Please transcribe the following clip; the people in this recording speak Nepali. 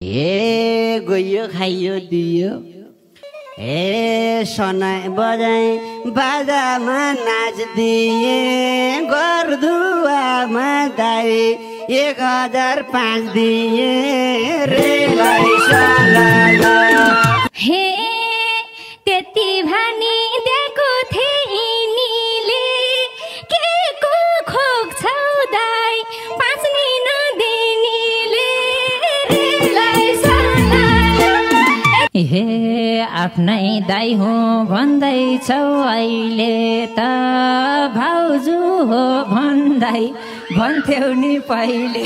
ए गयो खाइयो दियो ए सनाई बजाई बाजामा नाच्दिए घरदुवारमा दाई 1005 दिए रे हे त्यति भनी दिएको थिए निले के को खोक छौ दाई 5 नि नदिनीले हे आफ्नै दाई हो भन्दैछौ अहिले त भाउजू हो भन्दै भन्थ्यौ नि पहिले